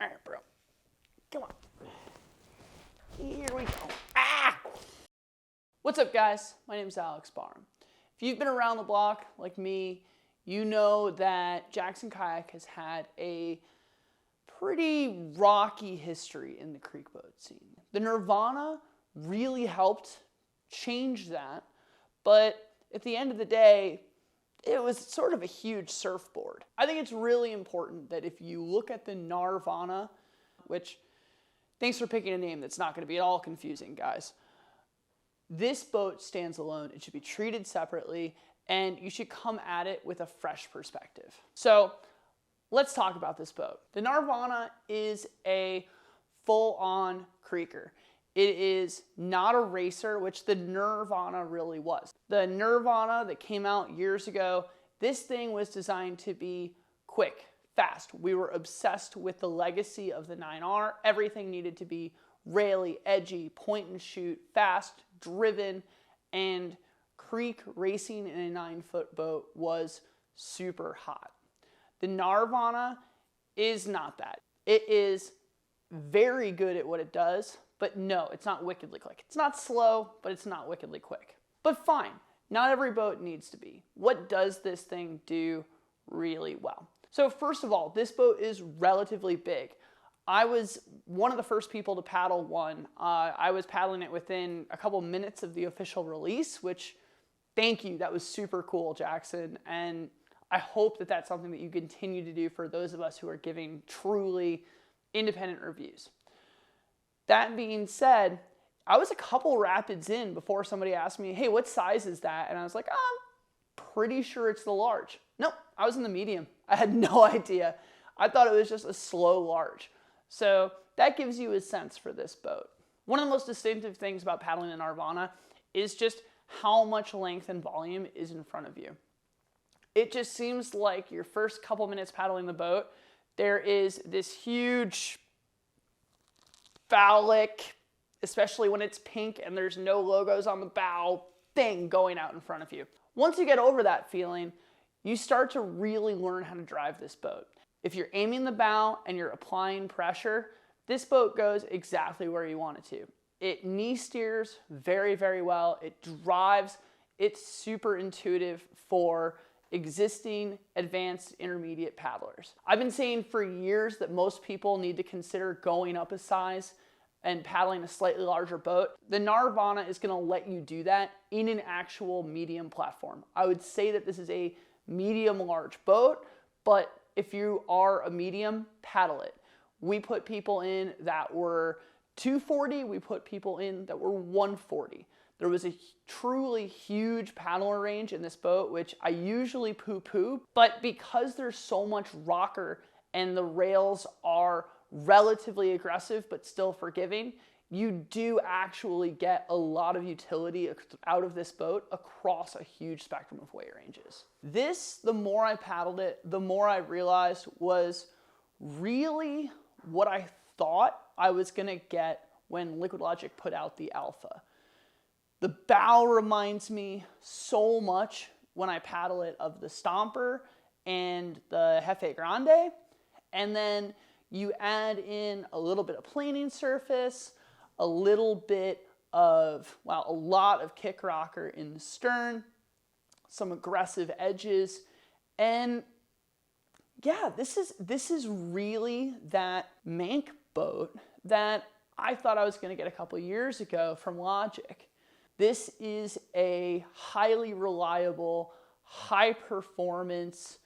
All right, bro. Come on. Here we go. Ah! What's up, guys? My name is Alex Barham. If you've been around the block like me, you know that Jackson Kayak has had a pretty rocky history in the creek boat scene. The Gnarvana really helped change that, but at the end of the day, it was sort of a huge surfboard. I think it's really important that if you look at the Gnarvana, which, thanks for picking a name that's not going to be at all confusing, guys. This boat stands alone. It should be treated separately, and you should come at it with a fresh perspective. So let's talk about this boat. The Gnarvana is a full-on creeker. It is not a racer, which the Gnarvana really was. The Gnarvana that came out years ago, this thing was designed to be quick, fast. We were obsessed with the legacy of the 9R. Everything needed to be raily, edgy, point and shoot, fast, driven, and creek racing in a 9-foot boat was super hot. The Gnarvana is not that. It is very good at what it does, but no, it's not wickedly quick. It's not slow, but it's not wickedly quick. But fine, not every boat needs to be. What does this thing do really well? So first of all, this boat is relatively big. I was one of the first people to paddle one. I was paddling it within a couple minutes of the official release, which, thank you, that was super cool, Jackson. And I hope that that's something that you continue to do for those of us who are giving truly independent reviews. That being said, I was a couple rapids in before somebody asked me, hey, what size is that? And I was like, I'm pretty sure it's the large. Nope, I was in the medium. I had no idea. I thought it was just a slow large. So that gives you a sense for this boat. One of the most distinctive things about paddling in Gnarvana is just how much length and volume is in front of you. It just seems like your first couple minutes paddling the boat, there is this huge phallic, especially when it's pink and there's no logos on the bow, thing going out in front of you. Once you get over that feeling, you start to really learn how to drive this boat. If you're aiming the bow and you're applying pressure, this boat goes exactly where you want it to. It knee steers very, very well. It drives. It's super intuitive for existing advanced intermediate paddlers. I've been saying for years that most people need to consider going up a size and paddling a slightly larger boat. The Gnarvana is going to let you do that in an actual medium platform. I would say that this is a medium large boat, but if you are a medium, paddle it. We put people in that were 240, we put people in that were 140. There was a truly huge paddler range in this boat, which I usually poo-poo, but because there's so much rocker and the rails are relatively aggressive but still forgiving, you do actually get a lot of utility out of this boat across a huge spectrum of weight ranges. This, the more I paddled it, the more I realized was really what I thought I was gonna get when Liquid Logic put out the Alpha. The bow reminds me so much when I paddle it of the Stomper and the Jefe Grande. And then you add in a little bit of planing surface, a little bit of, well, a lot of kick rocker in the stern, some aggressive edges, and yeah, this is really that Mank boat that I thought I was gonna get a couple years ago from Logic. This is a highly reliable, high performance,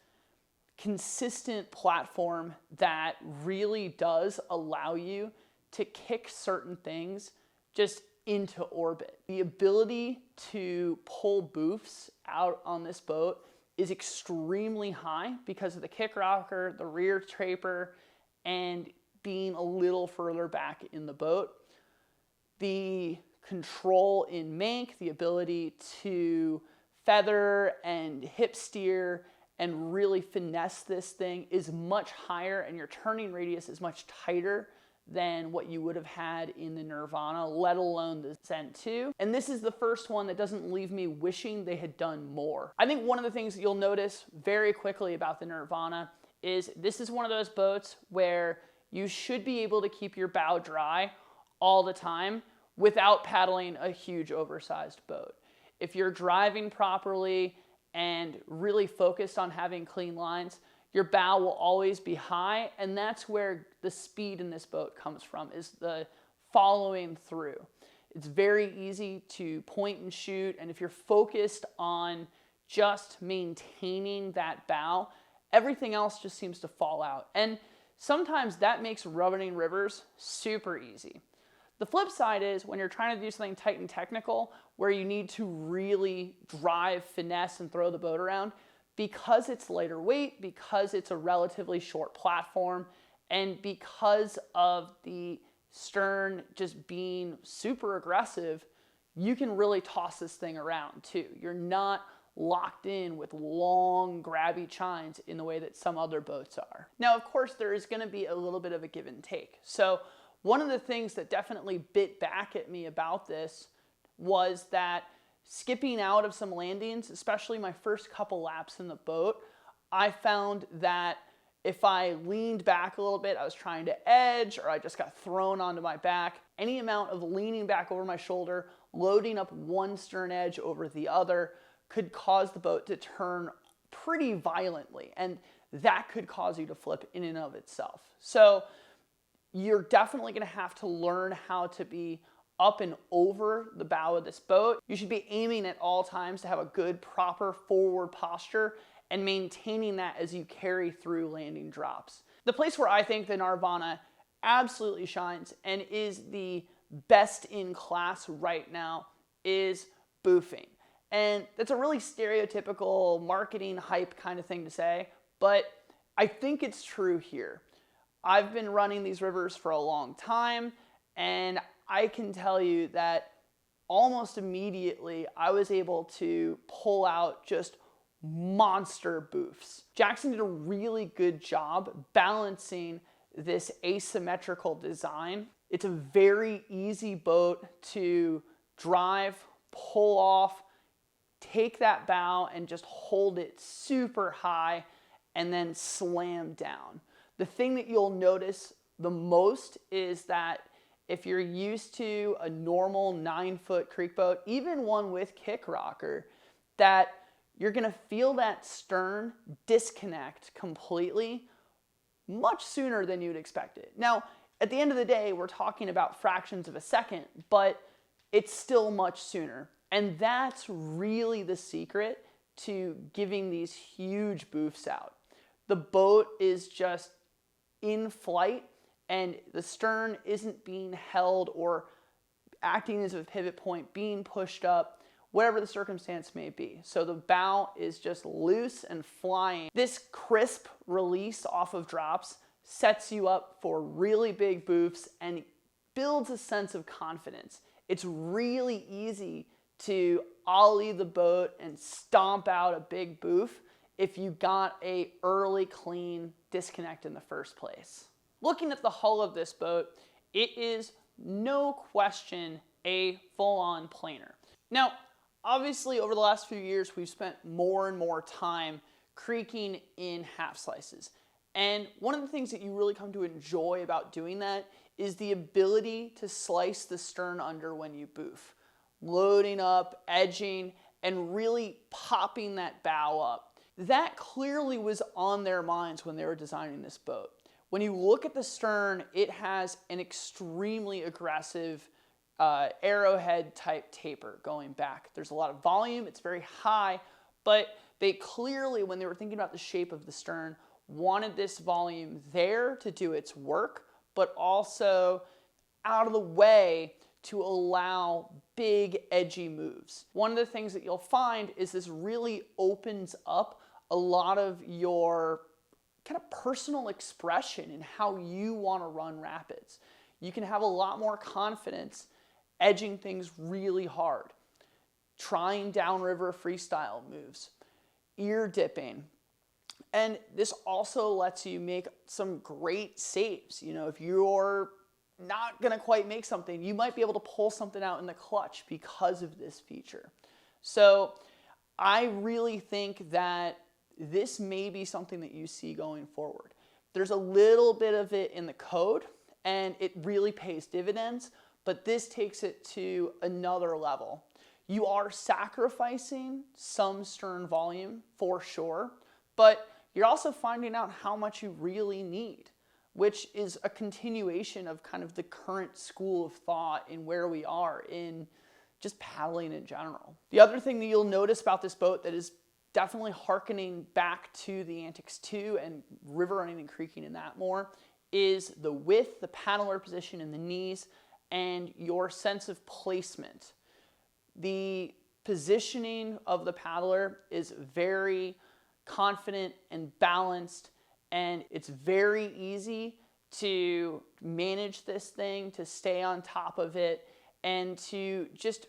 consistent platform that really does allow you to kick certain things just into orbit. The ability to pull boofs out on this boat is extremely high because of the kick rocker, the rear traper, and being a little further back in the boat. The control in Mank, the ability to feather and hip steer and really finesse this thing is much higher, and your turning radius is much tighter than what you would have had in the Gnarvana, let alone the Zen 2. And this is the first one that doesn't leave me wishing they had done more. I think one of the things that you'll notice very quickly about the Gnarvana is this is one of those boats where you should be able to keep your bow dry all the time without paddling a huge oversized boat. If you're driving properly and really focused on having clean lines, your bow will always be high, and that's where the speed in this boat comes from, is the following through. It's very easy to point and shoot, and if you're focused on just maintaining that bow, everything else just seems to fall out. And sometimes that makes running rivers super easy. The flip side is when you're trying to do something tight and technical, where you need to really drive, finesse, and throw the boat around, because it's lighter weight, because it's a relatively short platform, and because of the stern just being super aggressive, you can really toss this thing around too. You're not locked in with long grabby chines in the way that some other boats are. Now, of course, there is going to be a little bit of a give and take. So one of the things that definitely bit back at me about this was that skipping out of some landings, especially my first couple laps in the boat, I found that if I leaned back a little bit, I was trying to edge, or I just got thrown onto my back. Any amount of leaning back over my shoulder, loading up one stern edge over the other, could cause the boat to turn pretty violently, and that could cause you to flip in and of itself. So you're definitely going to have to learn how to be up and over the bow of this boat. You should be aiming at all times to have a good, proper forward posture and maintaining that as you carry through landing drops. The place where I think the Gnarvana absolutely shines and is the best in class right now is boofing. And that's a really stereotypical marketing hype kind of thing to say, but I think it's true here. I've been running these rivers for a long time, and I can tell you that almost immediately I was able to pull out just monster boofs. Jackson did a really good job balancing this asymmetrical design. It's a very easy boat to drive, pull off, take that bow and just hold it super high and then slam down. The thing that you'll notice the most is that if you're used to a normal 9-foot creek boat, even one with kick rocker, that you're gonna feel that stern disconnect completely much sooner than you'd expect it. Now, at the end of the day, we're talking about fractions of a second, but it's still much sooner. And that's really the secret to giving these huge boofs out. The boat is just in flight, and the stern isn't being held or acting as a pivot point, being pushed up, whatever the circumstance may be. So the bow is just loose and flying. This crisp release off of drops sets you up for really big boofs and builds a sense of confidence. It's really easy to ollie the boat and stomp out a big boof if you got a early clean disconnect in the first place. Looking at the hull of this boat, it is no question a full-on planer. Now, obviously over the last few years, we've spent more and more time creaking in half slices. And one of the things that you really come to enjoy about doing that is the ability to slice the stern under when you boof. Loading up, edging, and really popping that bow up. That clearly was on their minds when they were designing this boat. When you look at the stern, it has an extremely aggressive arrowhead type taper going back. There's a lot of volume, it's very high, but they clearly, when they were thinking about the shape of the stern, wanted this volume there to do its work, but also out of the way to allow big edgy moves. One of the things that you'll find is this really opens up a lot of your kind of personal expression in how you want to run rapids. You can have a lot more confidence edging things really hard, trying downriver freestyle moves, ear dipping. And this also lets you make some great saves. You know, if you're not gonna quite make something, you might be able to pull something out in the clutch because of this feature. So I really think that this may be something that you see going forward. There's a little bit of it in the code, and it really pays dividends, but this takes it to another level. You are sacrificing some stern volume for sure, but you're also finding out how much you really need, which is a continuation of kind of the current school of thought in where we are in just paddling in general. The other thing that you'll notice about this boat that is definitely hearkening back to the Antics 2 and river running and creeking in that more is the width, the paddler position in the knees, and your sense of placement. The positioning of the paddler is very confident and balanced, and it's very easy to manage this thing, to stay on top of it, and to just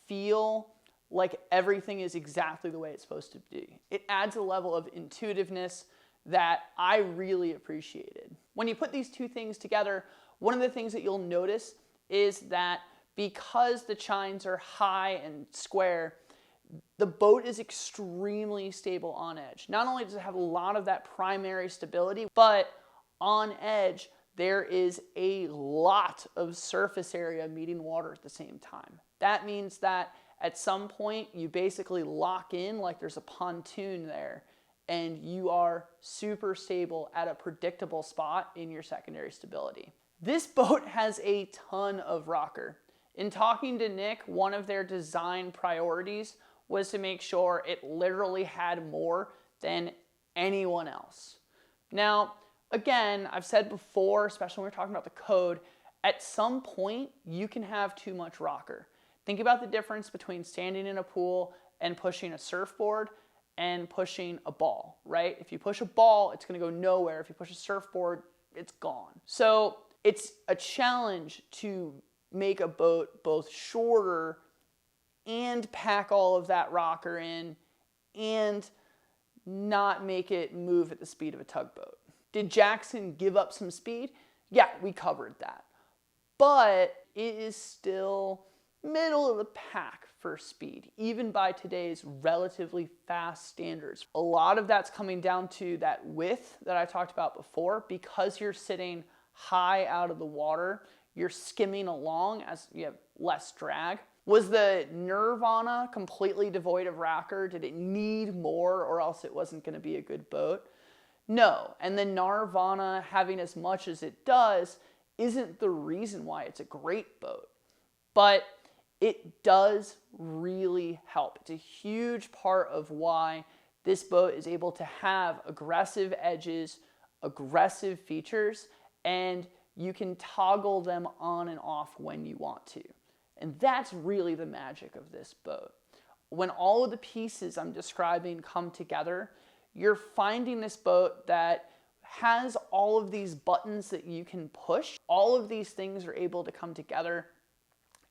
feel like everything is exactly the way it's supposed to be. It adds a level of intuitiveness that I really appreciated. When you put these two things together, one of the things that you'll notice is that because the chines are high and square, the boat is extremely stable on edge. Not only does it have a lot of that primary stability, but on edge, there is a lot of surface area meeting water at the same time. That means that at some point, you basically lock in like there's a pontoon there, and you are super stable at a predictable spot in your secondary stability. This boat has a ton of rocker. In talking to Nick, one of their design priorities was to make sure it literally had more than anyone else. Now, again, I've said before, especially when we're talking about the code, at some point, you can have too much rocker. Think about the difference between standing in a pool and pushing a surfboard and pushing a ball, right? If you push a ball, it's gonna go nowhere. If you push a surfboard, it's gone. So it's a challenge to make a boat both shorter and pack all of that rocker in and not make it move at the speed of a tugboat. Did Jackson give up some speed? Yeah, we covered that. But it is still middle of the pack for speed, even by today's relatively fast standards. A lot of that's coming down to that width that I talked about before. Because you're sitting high out of the water, you're skimming along as you have less drag. Was the Gnarvana completely devoid of rocker? Did it need more, or else it wasn't going to be a good boat? No, and the Gnarvana having as much as it does isn't the reason why it's a great boat. But it does really help. It's a huge part of why this boat is able to have aggressive edges, aggressive features, and you can toggle them on and off when you want to. And that's really the magic of this boat. When all of the pieces I'm describing come together, you're finding this boat that has all of these buttons that you can push. All of these things are able to come together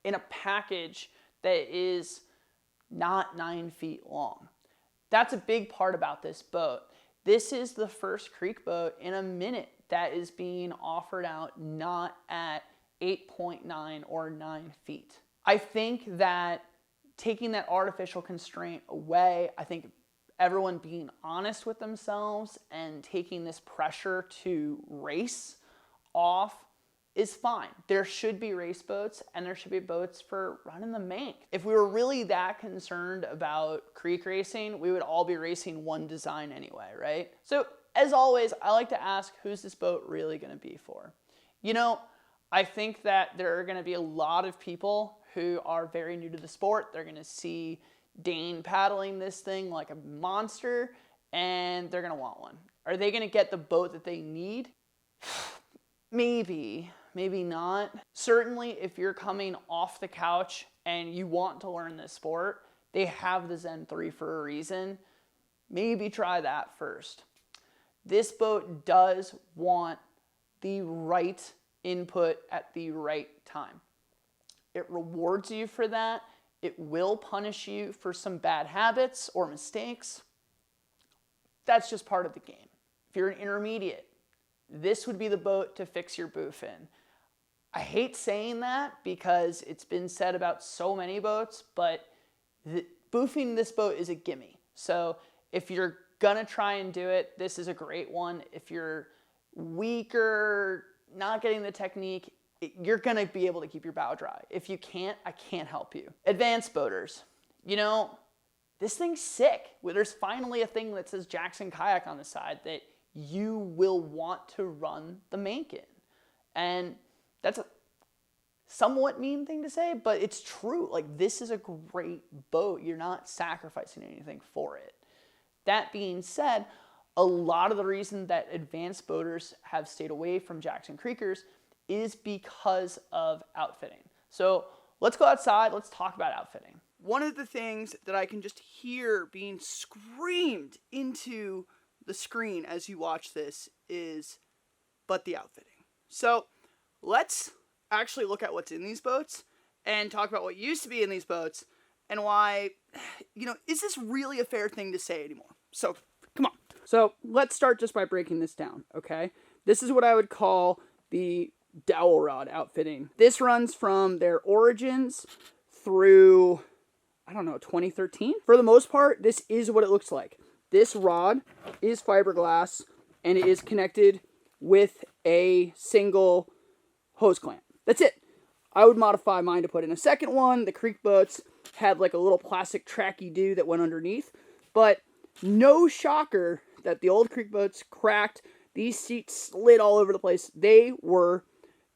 in a package that is not 9 feet long. That's a big part about this boat. This is the first creek boat in a minute that is being offered out not at 8.9 or 9 feet. I think that taking that artificial constraint away, I think everyone being honest with themselves and taking this pressure to race off is fine. There should be race boats, and there should be boats for running the Mank. If we were really that concerned about creek racing, we would all be racing one design anyway, right? So as always, I like to ask, who's this boat really gonna be for? You know, I think that there are gonna be a lot of people who are very new to the sport. They're gonna see Dane paddling this thing like a monster, and they're gonna want one. Are they gonna get the boat that they need? Maybe, maybe not. Certainly, if you're coming off the couch and you want to learn this sport, they have the Zen 3 for a reason. Maybe try that first. This boat does want the right input at the right time. It rewards you for that. It will punish you for some bad habits or mistakes. That's just part of the game. If you're an intermediate, this would be the boat to fix your boof in. I hate saying that because it's been said about so many boats, but boofing this boat is a gimme. So if you're gonna try and do it, this is a great one. If you're weaker, not getting the technique, you're going to be able to keep your bow dry. If you can't, I can't help you. Advanced boaters. You know, this thing's sick. There's finally a thing that says Jackson Kayak on the side that you will want to run the Mink in. And that's a somewhat mean thing to say, but it's true. Like, this is a great boat. You're not sacrificing anything for it. That being said, a lot of the reason that advanced boaters have stayed away from Jackson Creekers is because of outfitting. So let's go outside. Let's talk about outfitting. One of the things that I can just hear being screamed into the screen as you watch this is, but the outfitting. So let's actually look at what's in these boats and talk about what used to be in these boats and why, you know, is this really a fair thing to say anymore? So come on. So let's start just by breaking this down, okay? This is what I would call the dowel rod outfitting. This runs from their origins through, I don't know, 2013. For the most part, this is what it looks like. This rod is fiberglass and it is connected with a single hose clamp. That's it. I would modify mine to put in a second one. The creek boats had like a little plastic tracky-do that went underneath, but no shocker that the old creek boats cracked. These seats slid all over the place. They were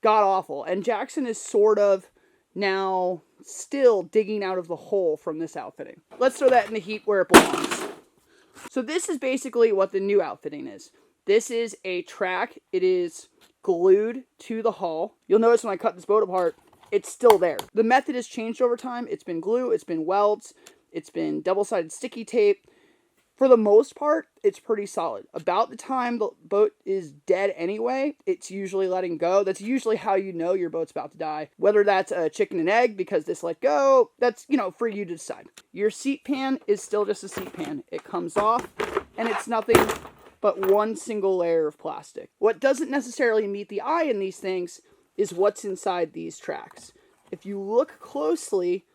god-awful. And Jackson is sort of now still digging out of the hole from this outfitting. Let's throw that in the heap where it belongs. So this is basically what the new outfitting is. This is a track. It is glued to the hull. You'll notice when I cut this boat apart, it's still there. The method has changed over time. It's been glue, it's been welds, it's been double-sided sticky tape. For the most part, it's pretty solid. About the time the boat is dead anyway, it's usually letting go. That's usually how you know your boat's about to die. Whether that's a chicken and egg because this let go, that's, you know, for you to decide. Your seat pan is still just a seat pan. It comes off, and it's nothing but one single layer of plastic. What doesn't necessarily meet the eye in these things is what's inside these tracks. If you look closely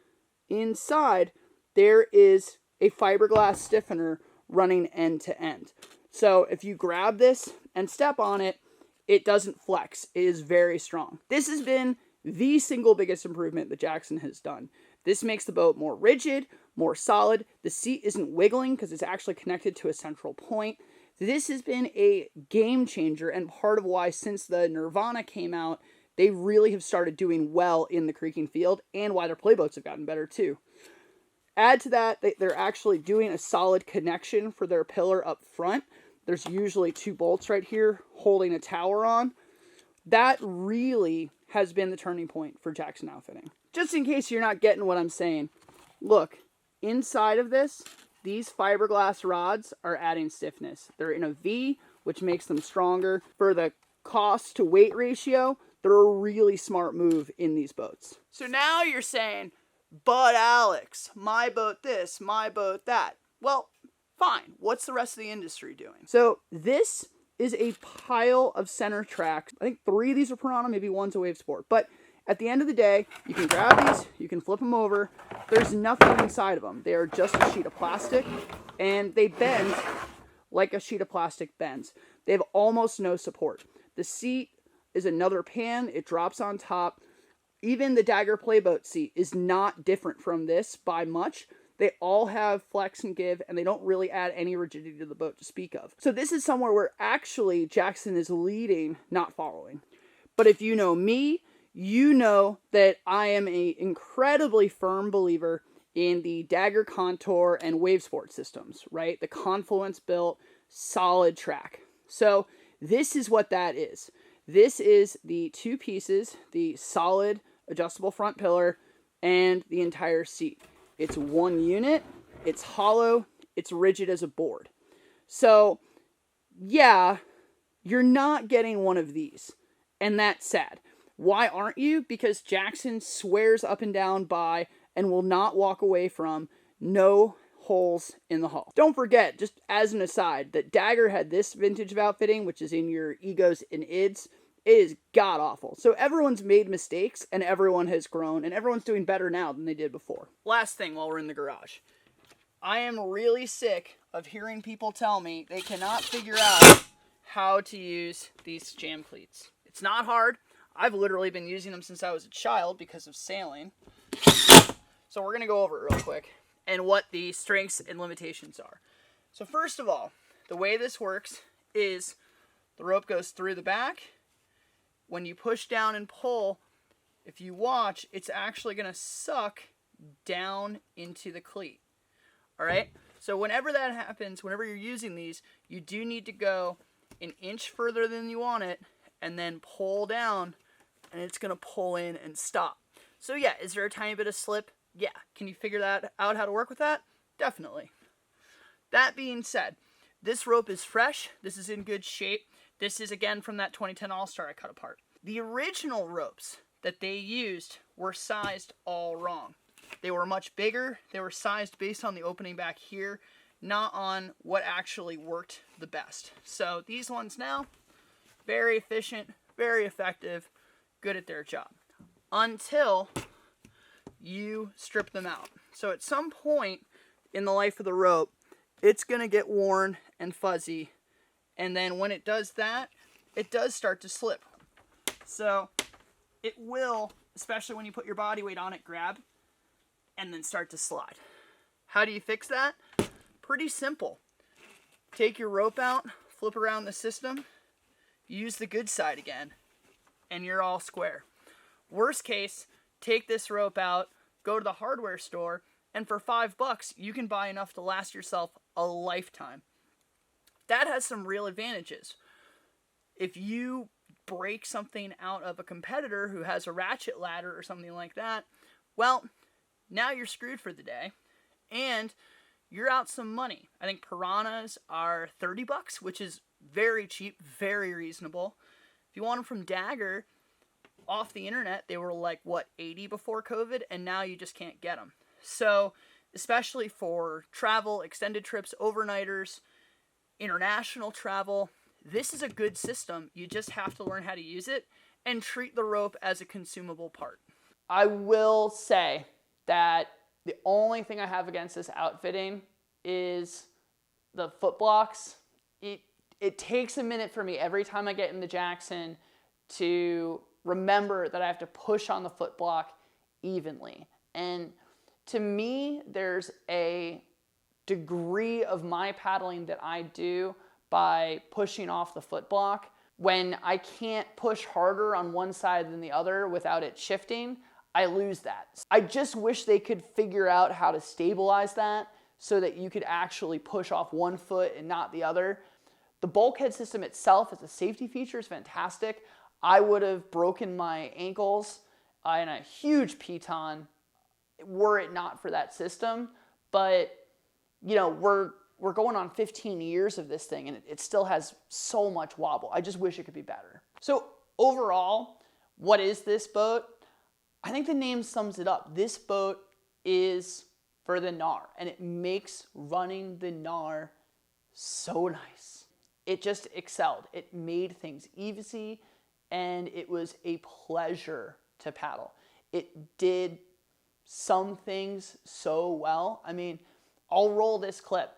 inside, there is a fiberglass stiffener running end to end. So if you grab this and step on it, it doesn't flex. It is very strong. This has been the single biggest improvement that Jackson has done. This makes the boat more rigid, more solid. The seat isn't wiggling because it's actually connected to a central point. This has been a game changer and part of why since the Gnarvana came out, they really have started doing well in the creeking field and why their playboats have gotten better too. Add to that, they're actually doing a solid connection for their pillar up front. There's usually 2 bolts right here holding a tower on. That really has been the turning point for Jackson outfitting. Just in case you're not getting what I'm saying, look, inside of this, these fiberglass rods are adding stiffness. They're in a V, which makes them stronger. For the cost to weight ratio, they're a really smart move in these boats. So now you're saying, but Alex, my boat this, my boat that. Well, fine. What's the rest of the industry doing? So this is a pile of center tracks. I think 3 of these are Piranha, maybe one's a Wave Sport. But at the end of the day, you can grab these, you can flip them over. There's nothing inside of them. They are just a sheet of plastic, and they bend like a sheet of plastic bends. They have almost no support. The seat is another pan. It drops on top. Even the Dagger playboat seat is not different from this by much. They all have flex and give, and they don't really add any rigidity to the boat to speak of. So this is somewhere where actually Jackson is leading, not following. But if you know me, you know that I am an incredibly firm believer in the Dagger Contour and Wave Sport systems, right? The Confluence built solid track. So this is what that is. This is the 2 pieces, the solid adjustable front pillar, and the entire seat. It's one unit, it's hollow, it's rigid as a board. So, yeah, you're not getting one of these, and that's sad. Why aren't you? Because Jackson swears up and down by, and will not walk away from, no holes in the hull. Don't forget, just as an aside, that Dagger had this vintage of outfitting, which is in your Egos and Ids. It is god-awful. So everyone's made mistakes, and everyone has grown, and everyone's doing better now than they did before. Last thing while we're in the garage. I am really sick of hearing people tell me they cannot figure out how to use these jam cleats. It's not hard. I've literally been using them since I was a child because of sailing. So we're going to go over it real quick and what the strengths and limitations are. So first of all, the way this works is the rope goes through the back. When you push down and pull, if you watch, it's actually going to suck down into the cleat. All right? So whenever that happens, whenever you're using these, you do need to go an inch further than you want it and then pull down, and it's going to pull in and stop. So yeah, is there a tiny bit of slip? Yeah. Can you figure that out, how to work with that? Definitely. That being said, this rope is fresh. This is in good shape. This is, again, from that 2010 All-Star I cut apart. The original ropes that they used were sized all wrong. They were much bigger. They were sized based on the opening back here, not on what actually worked the best. So these ones now, very efficient, very effective, good at their job. Until you strip them out. So at some point in the life of the rope, it's going to get worn and fuzzy. And then when it does that, it does start to slip. So it will, especially when you put your body weight on it, grab and then start to slide. How do you fix that? Pretty simple. Take your rope out, flip around the system, use the good side again, and you're all square. Worst case, take this rope out, go to the hardware store, and for $5, you can buy enough to last yourself a lifetime. That has some real advantages. If you break something out of a competitor who has a ratchet ladder or something like that, well, now you're screwed for the day, and you're out some money. I think piranhas are $30, which is very cheap, very reasonable. If you want them from Dagger, off the internet, they were like, what, 80 before COVID, and now you just can't get them. So, especially for travel, extended trips, overnighters, international travel, this is a good system. You just have to learn how to use it and treat the rope as a consumable part. I will say that the only thing I have against this outfitting is the foot blocks. It takes a minute for me every time I get in the Jackson to remember that I have to push on the foot block evenly. And to me, there's a degree of my paddling that I do by pushing off the foot block. When I can't push harder on one side than the other without it shifting, I lose that. I just wish they could figure out how to stabilize that so that you could actually push off one foot and not the other. The bulkhead system itself as a safety feature is fantastic. I would have broken my ankles in a huge piton were it not for that system. But, you know, we're going on 15 years of this thing, and it still has so much wobble. I just wish it could be better. So overall, what is this boat? I think the name sums it up. This boat is for the Gnar, and it makes running the Gnar so nice. It just excelled. It made things easy, and it was a pleasure to paddle. It did some things so well. I mean, I'll roll this clip.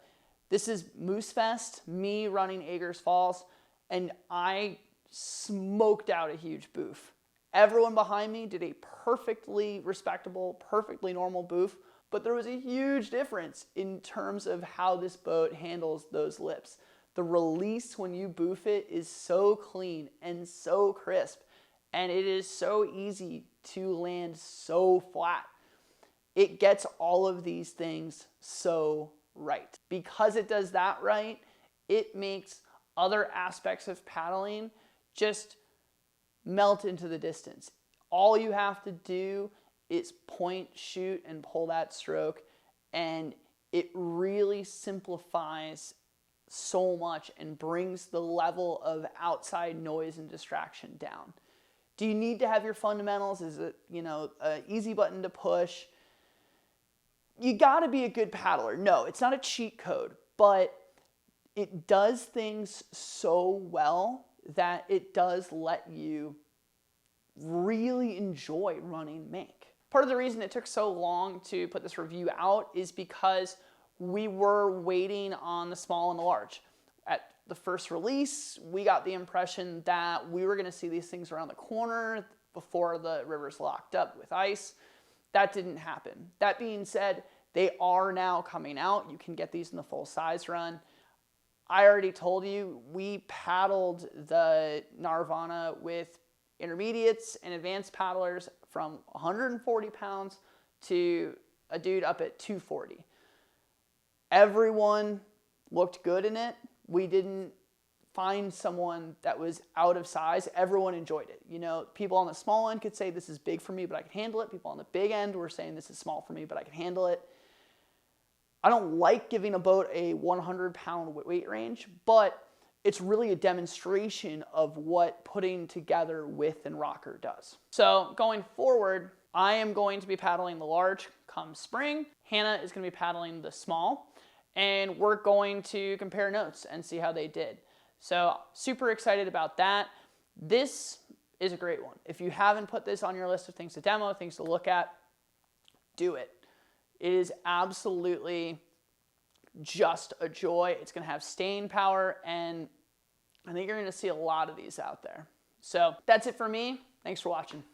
This is Moose Fest, me running Agers Falls, and I smoked out a huge boof. Everyone behind me did a perfectly respectable, perfectly normal boof, but there was a huge difference in terms of how this boat handles those lips. The release when you boof it is so clean and so crisp, and it is so easy to land so flat. It gets all of these things so right. Because it does that right, it makes other aspects of paddling just melt into the distance. All you have to do is point, shoot, and pull that stroke, and it really simplifies so much and brings the level of outside noise and distraction down. Do you need to have your fundamentals? Is it, an easy button to push? You gotta be a good paddler. No, it's not a cheat code, but it does things so well that it does let you really enjoy running Mink. Part of the reason it took so long to put this review out is because we were waiting on the small and the large. At the first release, we got the impression that we were going to see these things around the corner before the rivers locked up with ice. That didn't happen. That being said, they are now coming out. You can get these in the full size run. I already told you, we paddled the Gnarvana with intermediates and advanced paddlers from 140 pounds to a dude up at 240. Everyone looked good in it. We didn't find someone that was out of size. Everyone enjoyed it. You know, people on the small end could say this is big for me, but I can handle it. People on the big end were saying this is small for me, but I can handle it. I don't like giving a boat a 100-pound weight range, but it's really a demonstration of what putting together width and rocker does. So going forward, I am going to be paddling the large come spring. Hannah is going to be paddling the small, and we're going to compare notes and see how they did. So super excited about that. This is a great one. If you haven't put this on your list of things to demo, things to look at, do it. It is absolutely just a joy. It's going to have staying power, and I think you're going to see a lot of these out there. So that's it for me. Thanks for watching.